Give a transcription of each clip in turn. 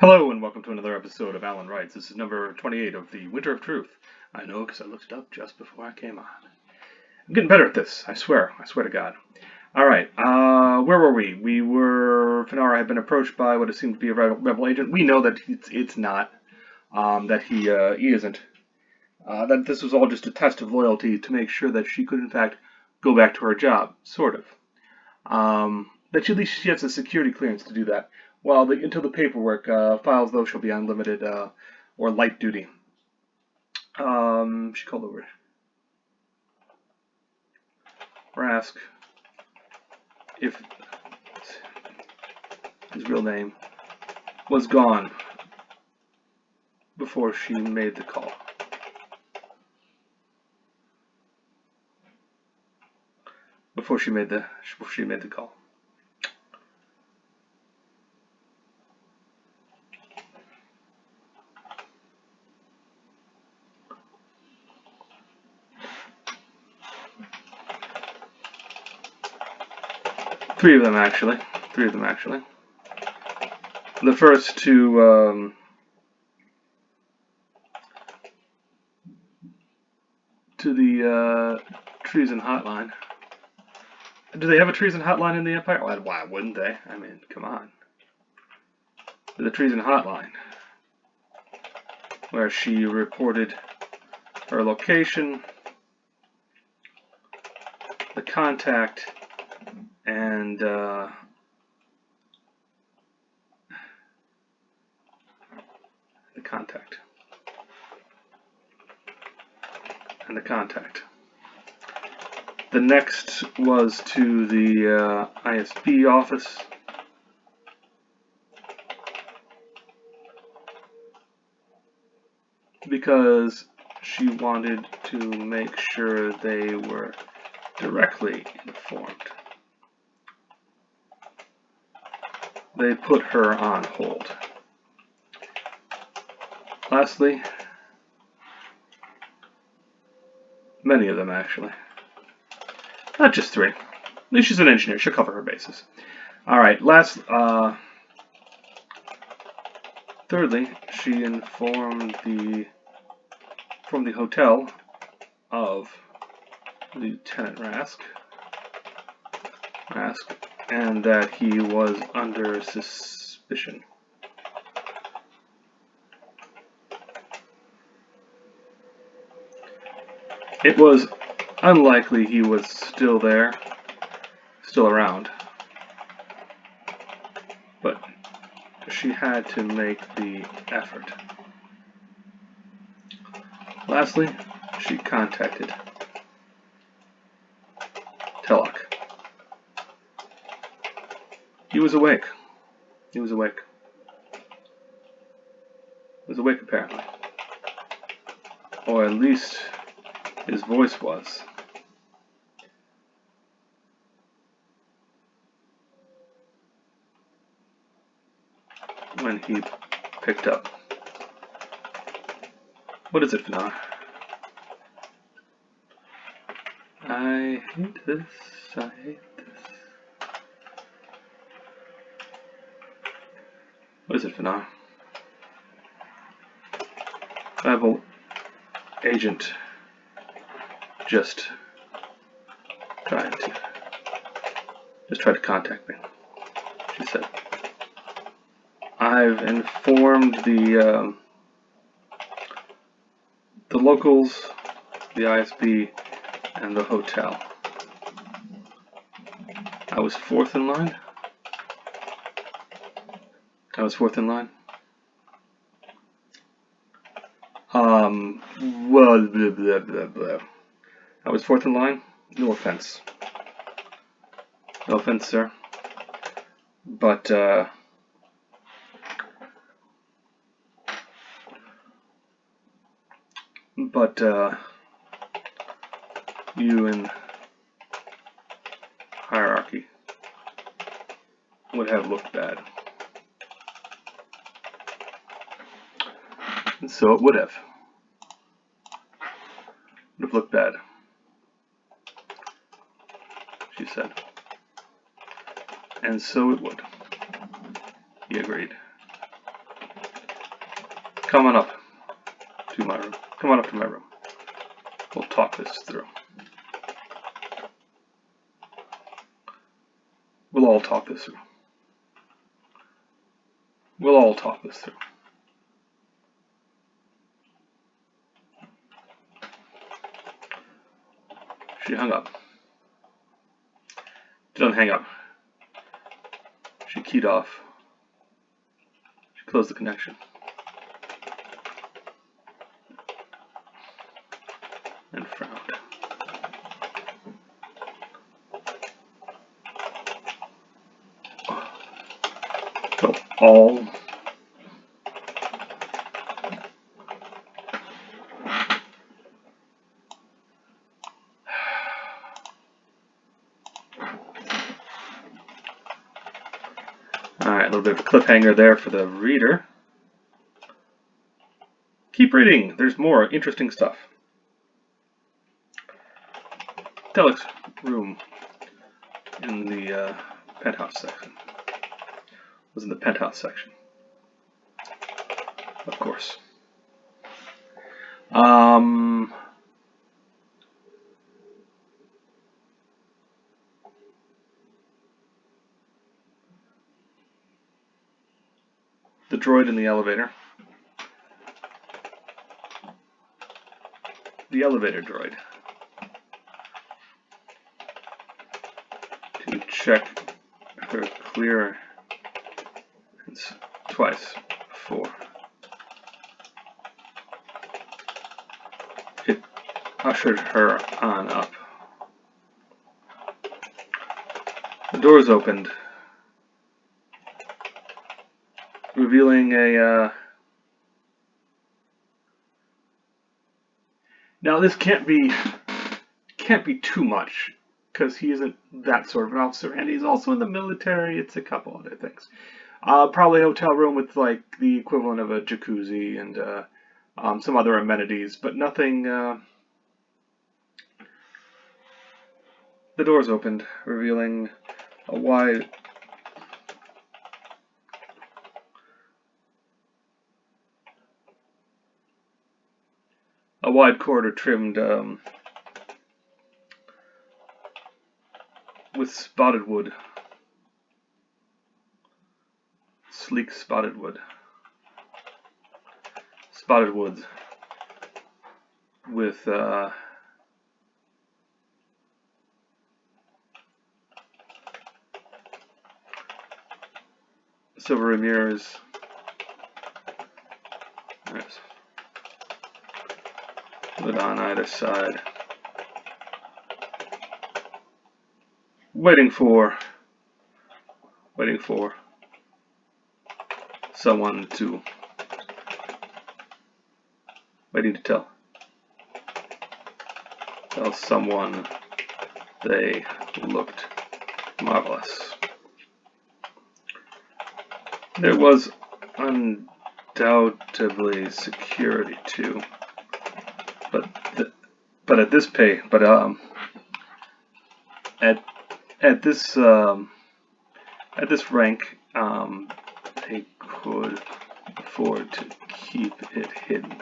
Hello and welcome to another episode of Alan Writes. This is number 28 of the Winter of Truth. I know because I looked it up just before I came on. I'm getting better at this, I swear to God. Alright, where were we? Finara had been approached by what it seemed to be a rebel agent. We know that it's not, that he isn't. That this was all just a test of loyalty to make sure that she could in fact go back to her job, sort of. That at least she has a security clearance to do that. Well, until the paperwork files, though, shall be unlimited or light duty. She called over Rask if his real name was gone before she made the call. Before she made the call. Three of them actually. The first to the treason hotline. Do they have a treason hotline in the Empire? Well, why wouldn't they? I mean, come on. The treason hotline, where she reported her location, the contact, and the contact. The next was to the ISB office. Because she wanted to make sure they were directly informed. They put her on hold. Lastly, many of them actually. Not just three. At least she's an engineer. She'll cover her bases. Alright, thirdly, she informed from the hotel of Lieutenant Rask, and that he was under suspicion. It was unlikely he was still around, but she had to make the effort. Lastly, she contacted Telok. He was awake. Apparently. Or at least his voice was. When he picked up. What is it, Finara? I hate this. What is it, Finara? Rebel agent just tried to contact me, she said. I've informed the locals, the ISB, and the hotel. I was fourth in line. Well, blah, blah, blah, blah. I was fourth in line. No offense. No offense, sir. But, you in hierarchy would have looked bad. And so it would have. Looked bad, she said. And so it would. He agreed. Come on up to my room. Come on up to my room. We'll talk this through. We'll all talk this through. We'll all talk this through. She hung up. She doesn't hang up. She keyed off. She closed the connection. And frowned. So all Alright, a little bit of a cliffhanger there for the reader. Keep reading, there's more interesting stuff. Delic's room in the penthouse section. Was in the penthouse section. Of course. The droid in the elevator. The elevator droid. To check for clearance twice before it ushered her on up. The doors opened, revealing a now this can't be too much, because he isn't that sort of an officer, and he's also in the military. It's a couple other things. Probably a hotel room with like the equivalent of a jacuzzi and some other amenities, but nothing. The doors opened, revealing a wide corridor trimmed with spotted wood. Sleek spotted wood. Spotted woods with silvery mirrors. Nice. Lit on either side. Waiting for someone to tell someone they looked marvelous. There was undoubtedly security too, but at this rank, they could afford to keep it hidden.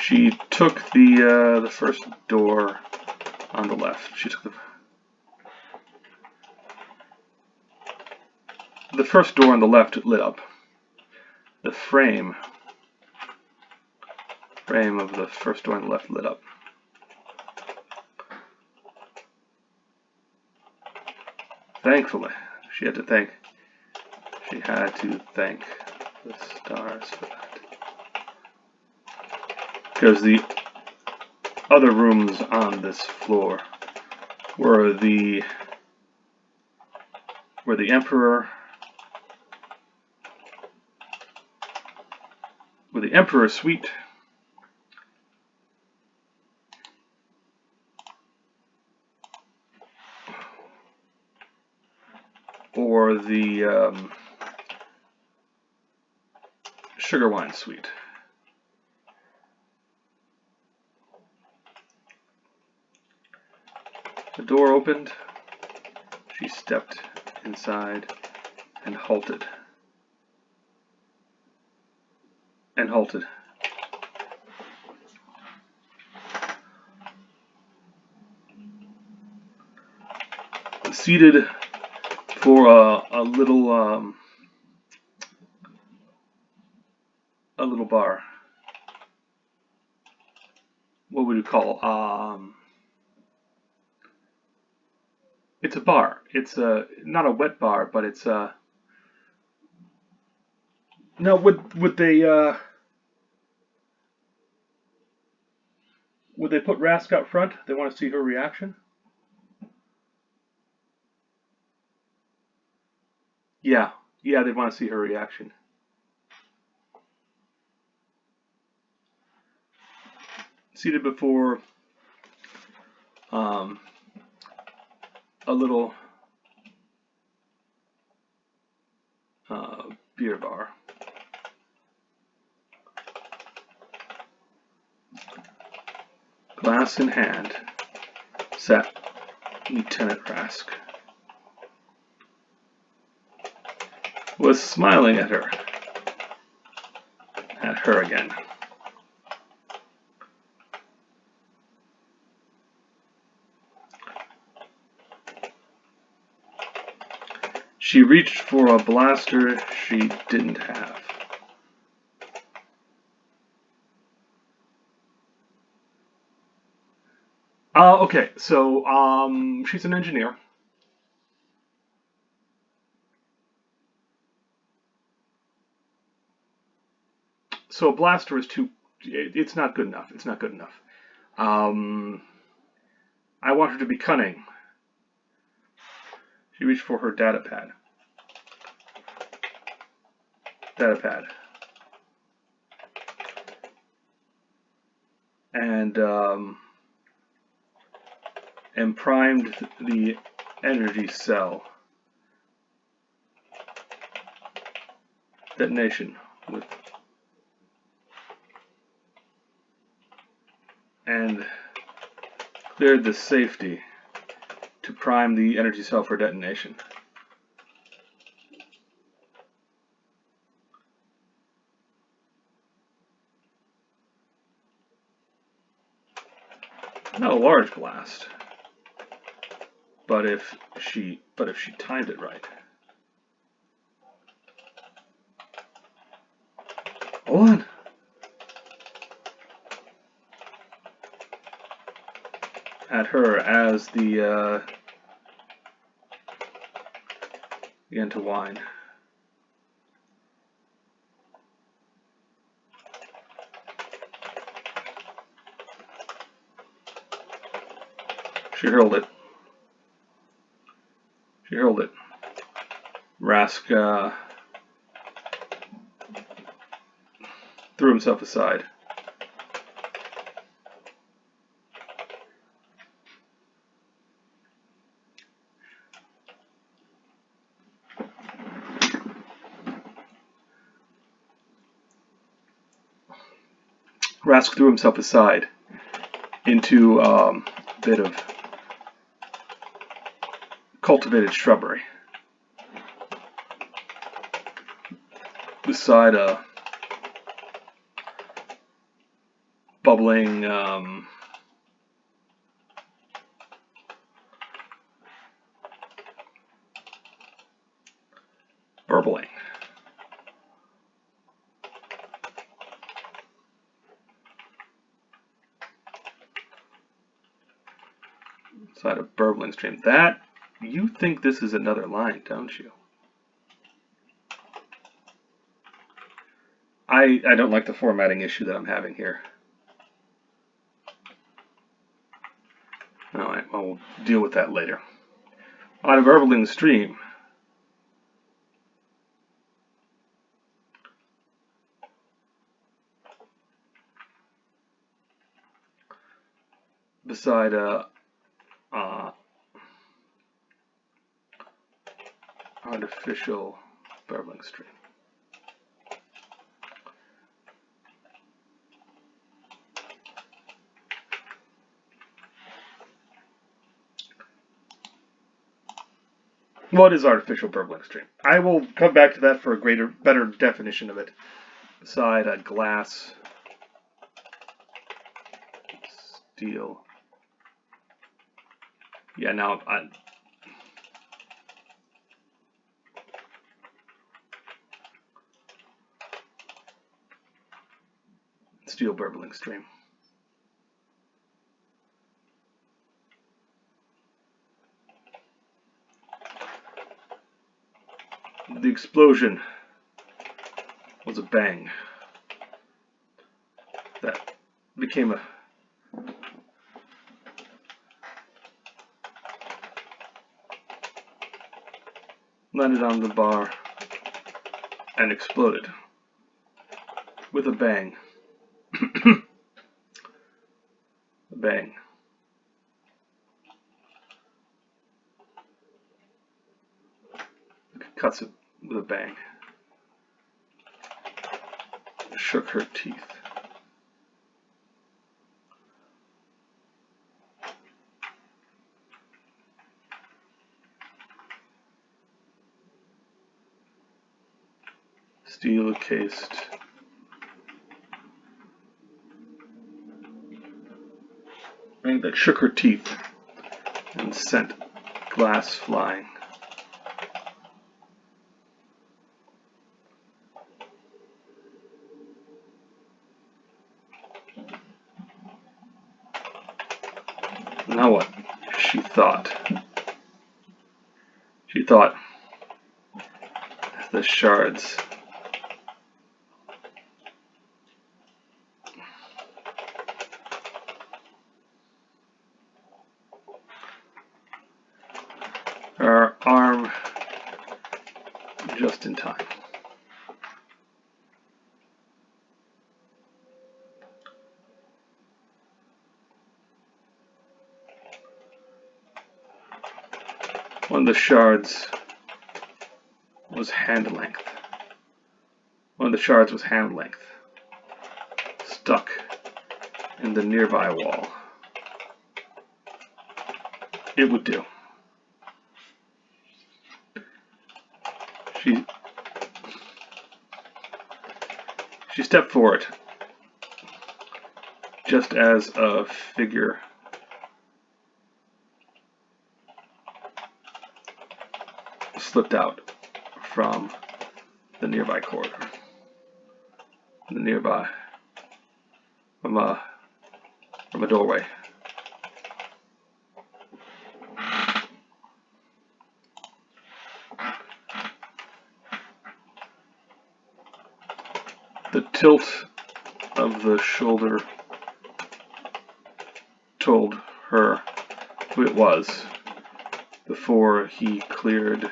She took the first door on the left. She took the first door on the left lit up. The frame of the first door on the left lit up. Thankfully, she had to thank the stars for that. Because the other rooms on this floor were the Emperor's suite, or the sugar wine suite. The door opened. She stepped inside and halted. And halted. Seated for a little bar. What would you call? It's a bar. It's not a wet bar, but it's no. Would they put Rask out front? They want to see her reaction. Yeah, they'd want to see her reaction. Seated before a little beer bar. Glass in hand sat Lieutenant Rask. Was smiling at her again. She reached for a blaster she didn't have. Okay, so she's an engineer. So a blaster is it's not good enough. It's not good enough. I want her to be cunning. She reached for her data pad. And primed the energy cell. Detonation with and cleared the safety to prime the energy cell for detonation. Not a large blast, but if she timed it right. Hold on. At her as the began to whine. She hurled it. Rask threw himself aside. Rask threw himself aside into a bit of cultivated shrubbery beside a bubbling burbling. Beside a burbling stream. That, you think this is another line, don't you? I don't like the formatting issue that I'm having here. Alright, well, we'll deal with that later. On a burbling stream. Beside a artificial burbling stream. What is artificial burbling stream? I will come back to that for a better definition of it. Beside a glass, steel. Yeah, now steel burbling stream. The explosion was a bang that became a landed on the bar and exploded with a bang. A bang. Cuts it with a bang. Shook her teeth. Steel cased. Ring that shook her teeth and sent glass flying. Now what? She thought. She thought the shards her arm just in time. One of the shards was hand length. One of the shards was hand length, stuck in the nearby wall. It would do. She stepped forward, just as a figure slipped out from the nearby corridor. From a doorway. The tilt of the shoulder told her who it was before he cleared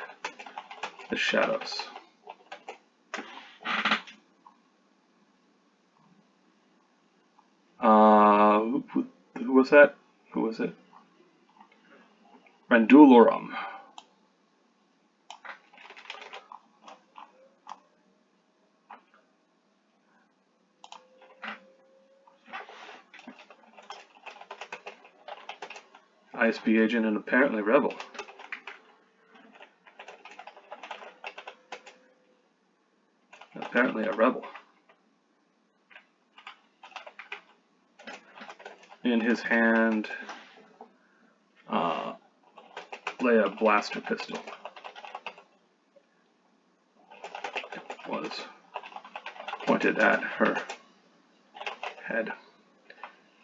the shadows. Who was that? Who was it? Randulorum. ISB agent and apparently rebel. Apparently a rebel. In his hand lay a blaster pistol. It was pointed at her head.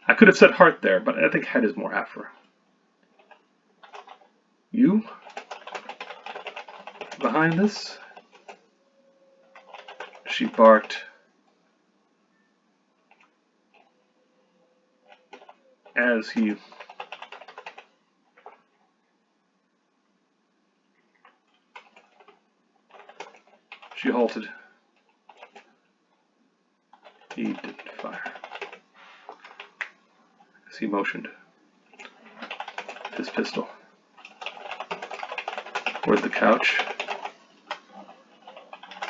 I could have said heart there, but I think head is more apt for. You? Behind this? She barked as he She halted. He didn't fire. As he motioned his pistol toward the couch.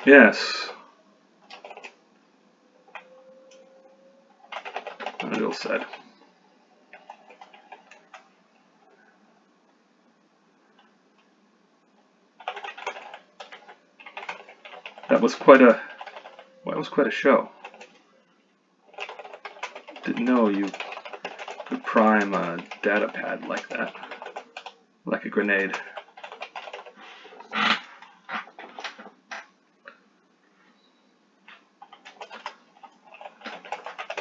Yes. Bill said. That was quite a show. Didn't know you could prime a data pad like that, like a grenade.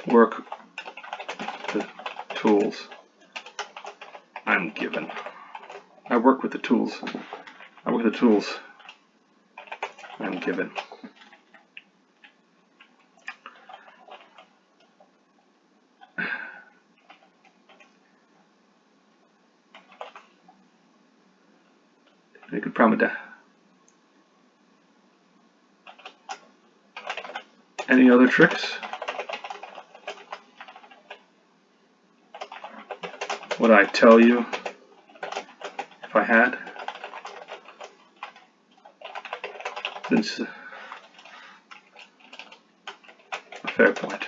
Work the tools I'm given. I work with the tools. I work with the tools I'm given. You could prime that. Any other tricks? Would I tell you if I had? Since a fair point.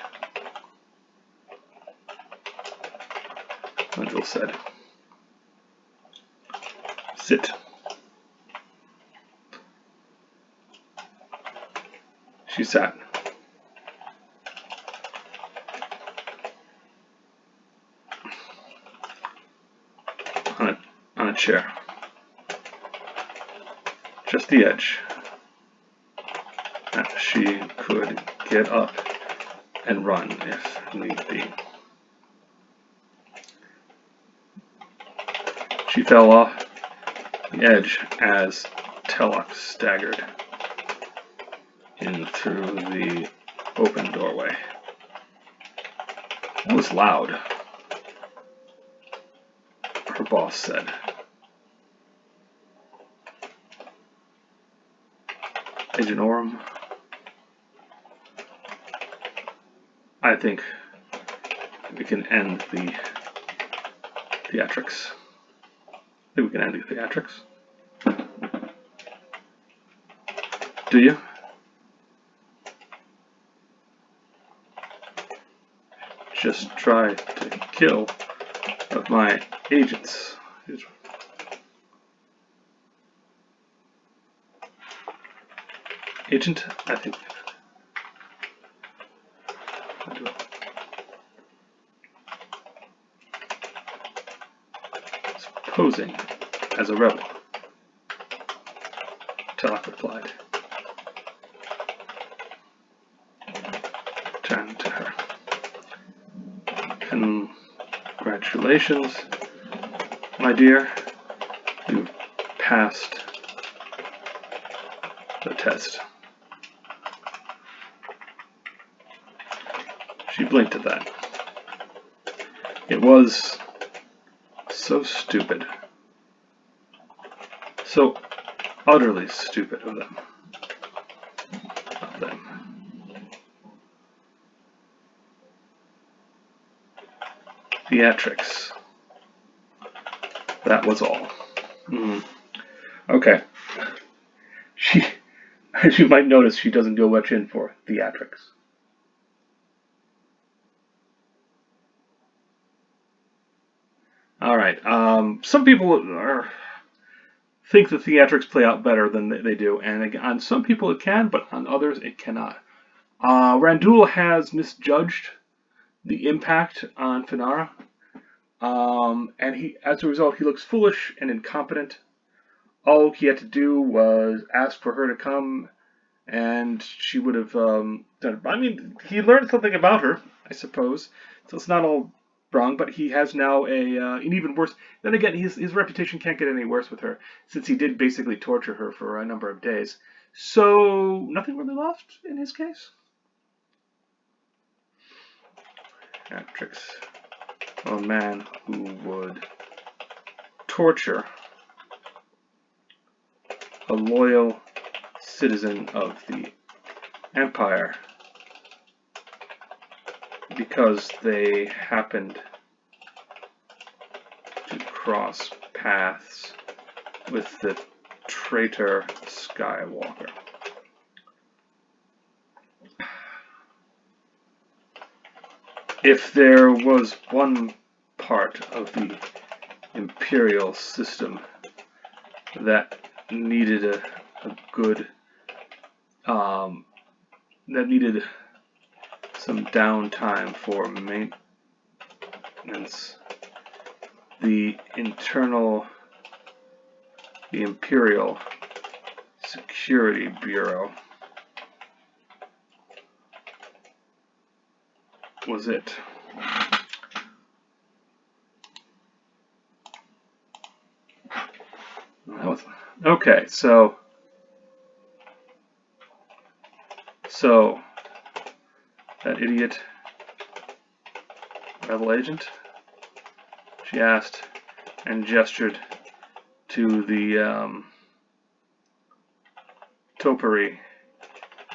Angel said, sit. She sat. On a chair. Just the edge. She could get up and run if need be. She fell off the edge as Telok staggered in through the open doorway. It was loud, her boss said. Agent Orem, I think we can end the theatrics. I think we can end the theatrics. Do you? Just try to kill of my agents. Agent, I think. It's posing as a rebel. Telok replied. Turned to her. Congratulations, my dear. You've passed the test. She blinked at that. It was so stupid. So utterly stupid of them. Theatrics. That was all. Okay. She, as you might notice, she doesn't go much in for theatrics. All right. Some people think the theatrics play out better than they do, and on some people it can, but on others it cannot. Randul has misjudged the impact on Finara, and as a result, he looks foolish and incompetent. All he had to do was ask for her to come, and she would have done it. I mean, he learned something about her, I suppose, so it's not all wrong, but he has now an even worse. Then again, his reputation can't get any worse with her, since he did basically torture her for a number of days. So, nothing really left in his case. Theatrics. A man who would torture a loyal citizen of the Empire because they happened to cross paths with the traitor Skywalker. If there was one part of the Imperial system that needed a good that needed some downtime for maintenance. The Imperial Security Bureau was it. Okay, so that idiot rebel agent, she asked and gestured to the topiary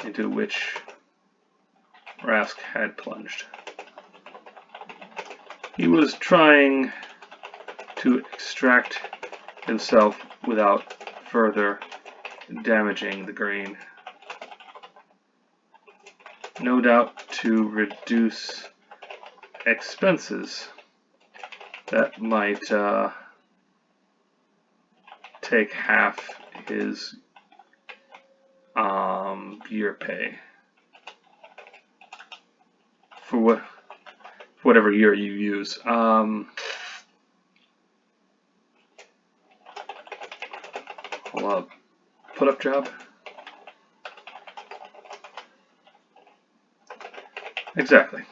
into which Rask had plunged. He was trying to extract himself without further damaging the grain. No doubt to reduce expenses that might take half his year pay for whatever year you use. Hold up. Put up job? Exactly.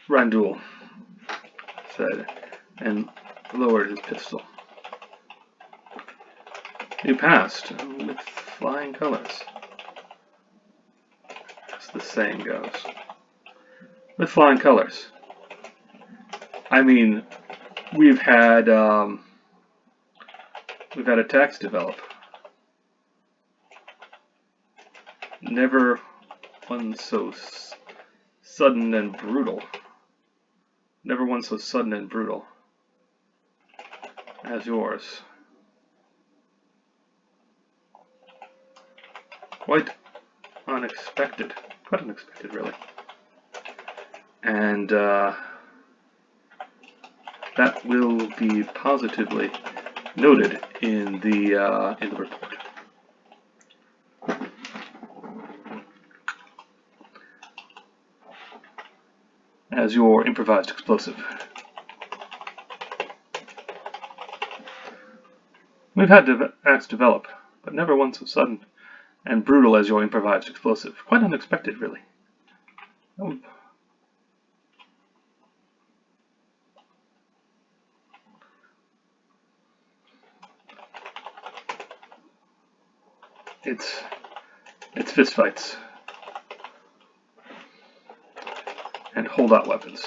Randul said, and lowered his pistol. You passed with flying colors. As the saying goes. With flying colors. I mean, we've had attacks develop. Never one so sudden and brutal. Never one so sudden and brutal as yours. Quite unexpected. Quite unexpected, really. And that will be positively noted in the report. As your improvised explosive. We've had acts develop, but never one so sudden and brutal as your improvised explosive. Quite unexpected, really. It's fistfights and holdout weapons.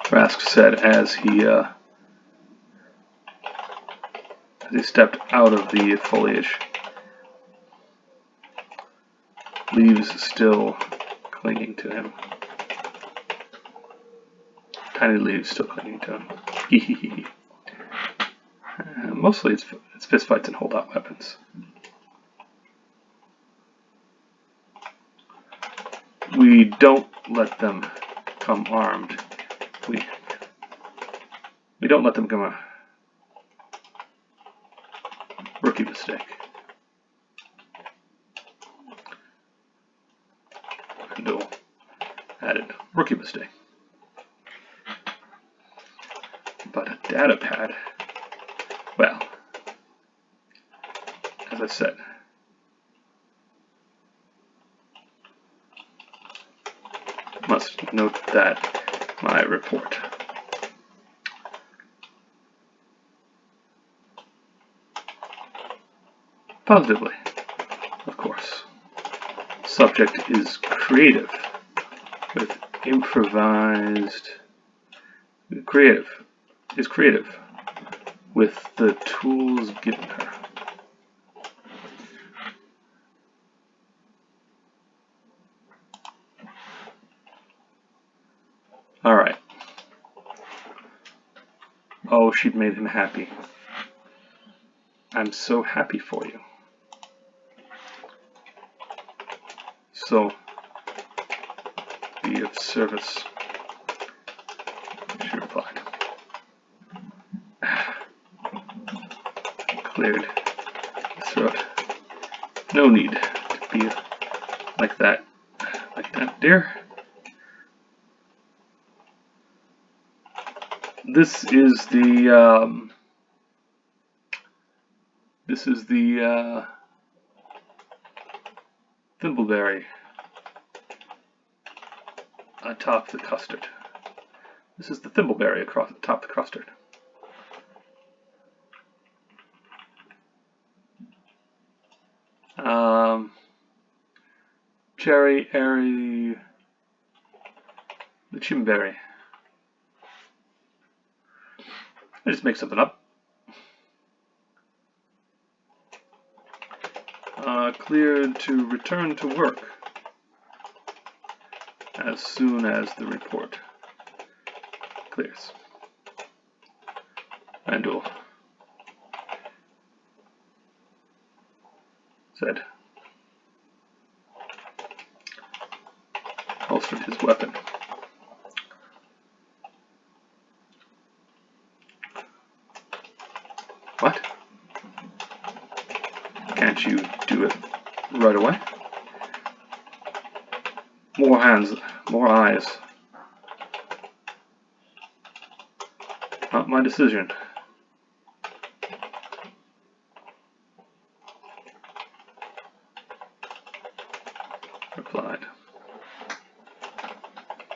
Rask said as he stepped out of the foliage, leaves still clinging to him. Tiny leaves still clinging to him. Mostly it's fistfights and holdout weapons. We don't let them come armed. We don't let them come a rookie mistake. Randall added rookie mistake. But a data pad, well, as I said, must note that my report. Positively, of course. Subject is creative, with improvised. Creative with the tools given her. Alright. Oh, she'd made him happy. I'm so happy for you. So, the be of service. She replied. Cleared his throat. No need to be like that, dear. This is the thimbleberry atop the custard. This is the thimbleberry across atop the custard. Cherry, airy, the chimberry. I just make something up. Cleared to return to work as soon as the report clears. Randall said, holstered his weapon. What? Can't you do it right away? More hands, more eyes. Not my decision. Replied.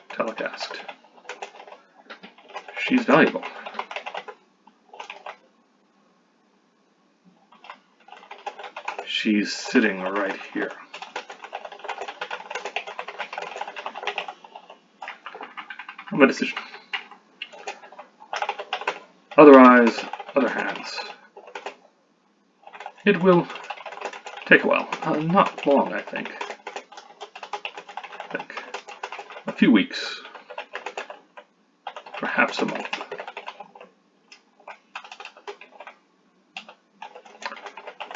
Telecast. She's valuable. She's sitting right here. My decision. Other eyes, other hands. It will take a while. Not long, I think. A few weeks. Perhaps a month.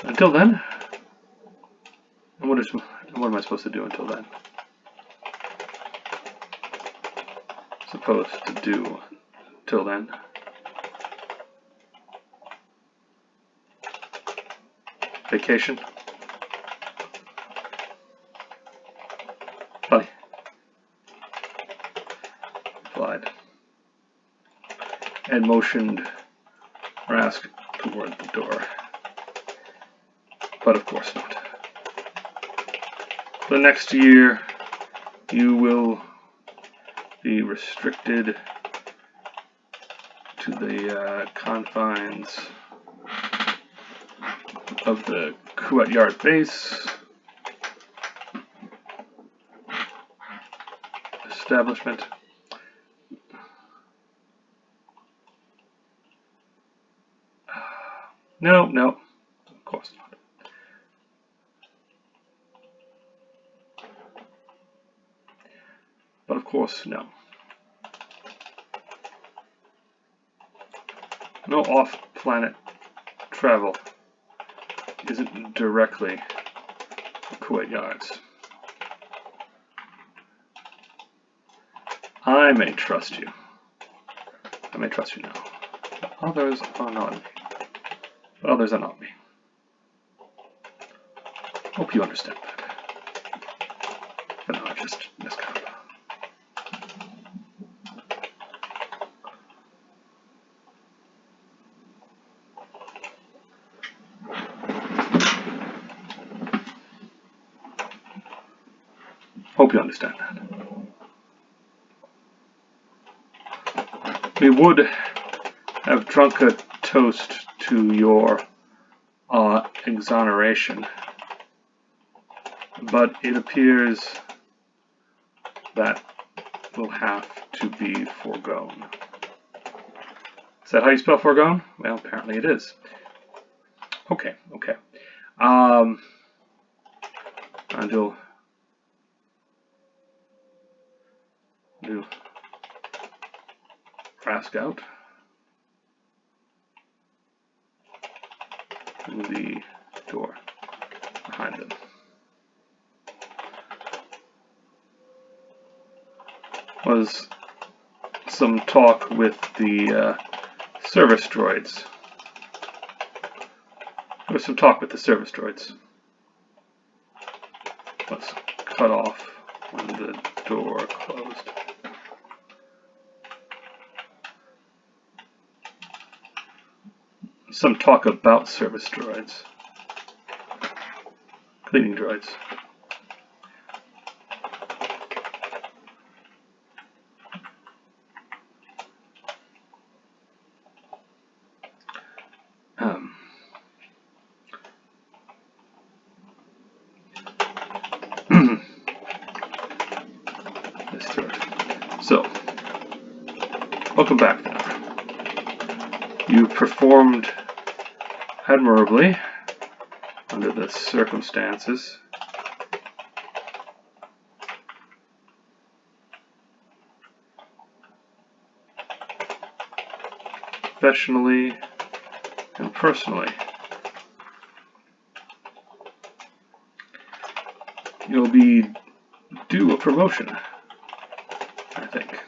Until then, and what am I supposed to do until then? Supposed to do till then? Vacation? Buddy. Replied. And motioned Rask toward the door. But of course not. The next year, you will be restricted to the confines of the Kuat Yard base establishment. No, of course not. But of course, no. No off-planet travel isn't directly Kuwait Yards. I may trust you. I may trust you now. But others are not me. But others are not me. Hope you understand that. For now, I just miscount. Hope you understand that. We would have drunk a toast to your exoneration, but it appears that will have to be foregone. Is that how you spell foregone? Well, apparently it is. Okay. Until do Rask out through the door behind them. was some talk with the service droids. There was some talk with the service droids. Was cut off when the door closed. Some talk about service droids. Cleaning droids. So, welcome back now. You performed admirably under the circumstances. Professionally and personally. You'll be due a promotion, I think,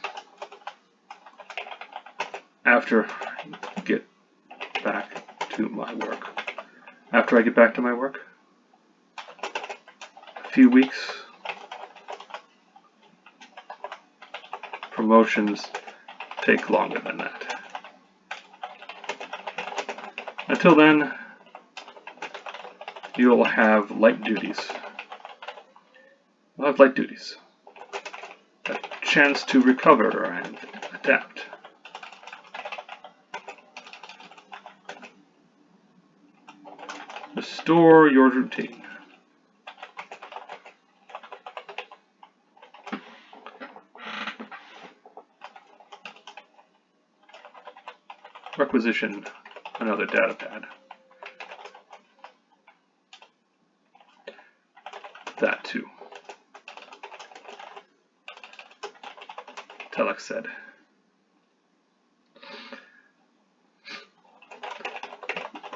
after I get back to my work. After I get back to my work? A few weeks. Promotions take longer than that. Until then, you'll have light duties. You'll have light duties. A chance to recover and adapt. Restore your routine. Requisition another data pad. That too. Telex said.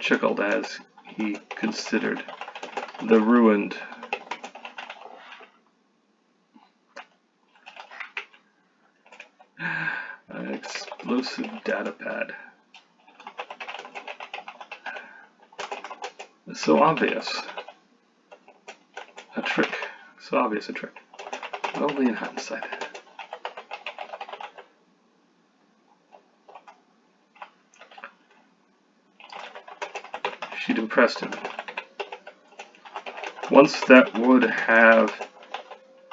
Chuckled as he considered the ruined explosive data pad. It's so obvious. A trick. So obvious a trick. Only in hindsight. She'd impressed him. Once that would have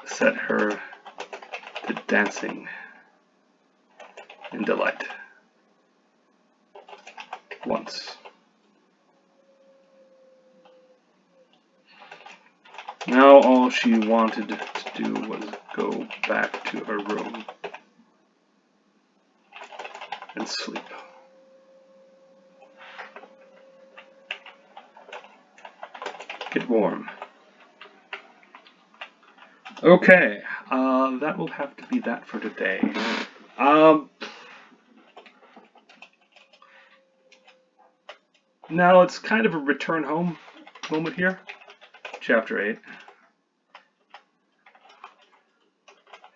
set her to dancing in delight. Once. Now all she wanted to do was go back to her room and sleep. Get warm. Okay, that will have to be that for today. Now it's kind of a return home moment here. Chapter 8.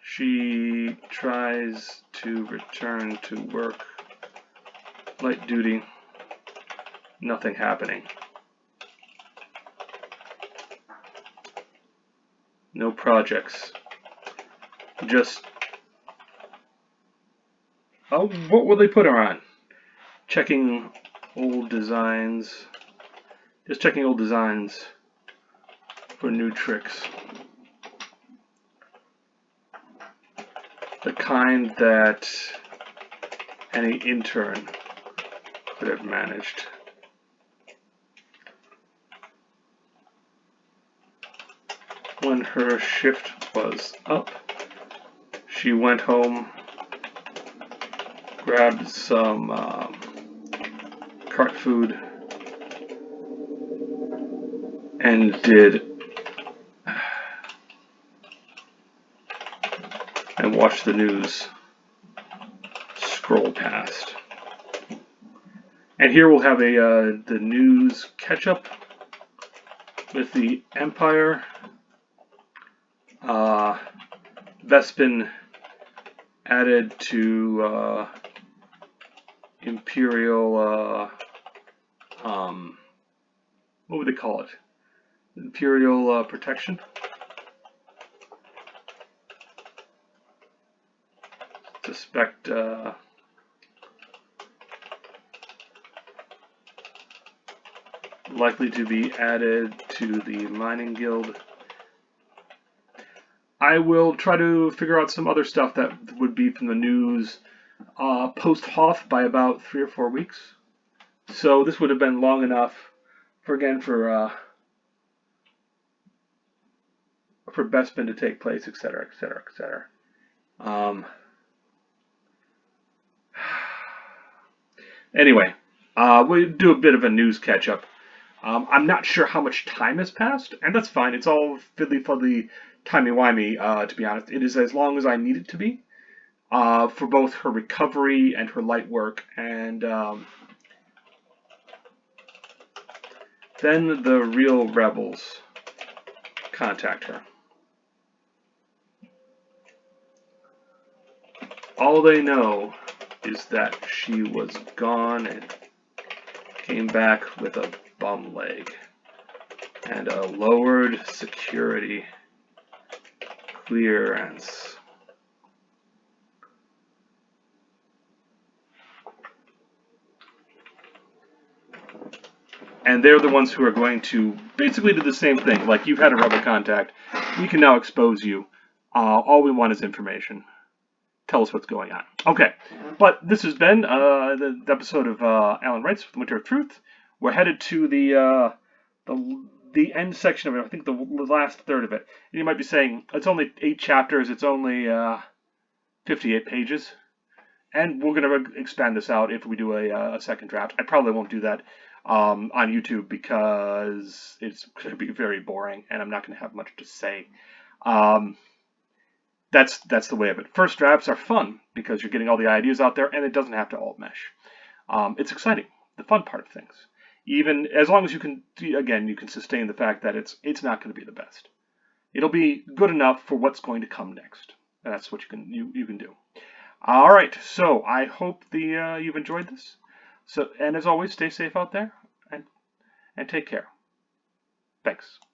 She tries to return to work. Light duty. Nothing happening. No projects. Just... oh, what will they put her on? Checking old designs. Just checking old designs for new tricks. The kind that any intern could have managed. When her shift was up, she went home, grabbed some cart food, and watched the news scroll past. And here we'll have the news catch up with the Empire. Vespin added to Imperial, what would they call it? Imperial protection? Suspect likely to be added to the mining guild. I will try to figure out some other stuff that would be from the news post-Hoth by about 3 or 4 weeks. So this would have been long enough for Bespin to take place, etc., etc., etc. Anyway, we'll do a bit of a news catch-up. I'm not sure how much time has passed, and that's fine. It's all fiddly-fuddly, timey-wimey, to be honest. It is as long as I need it to be for both her recovery and her light work. And then the real rebels contact her. All they know is that she was gone and came back with a bum leg and a lowered security clearance. And they're the ones who are going to basically do the same thing. Like, you've had a rebel contact, we can now expose you. All we want is information. Tell us what's going on. Okay, but this has been the episode of Alan Wright's The Winter of Truth. We're headed to the end section of it. I think the last third of it. And you might be saying, it's only 8 chapters. It's only 58 pages. And we're going to expand this out if we do a second draft. I probably won't do that on YouTube because it's going to be very boring and I'm not going to have much to say. That's the way of it. First drafts are fun because you're getting all the ideas out there and it doesn't have to all mesh. It's exciting, the fun part of things. Even as long as you can, again, you can sustain the fact that it's not going to be the best. It'll be good enough for what's going to come next. And that's what you can do. All right, so I hope you've enjoyed this. So, and as always, stay safe out there and take care. Thanks.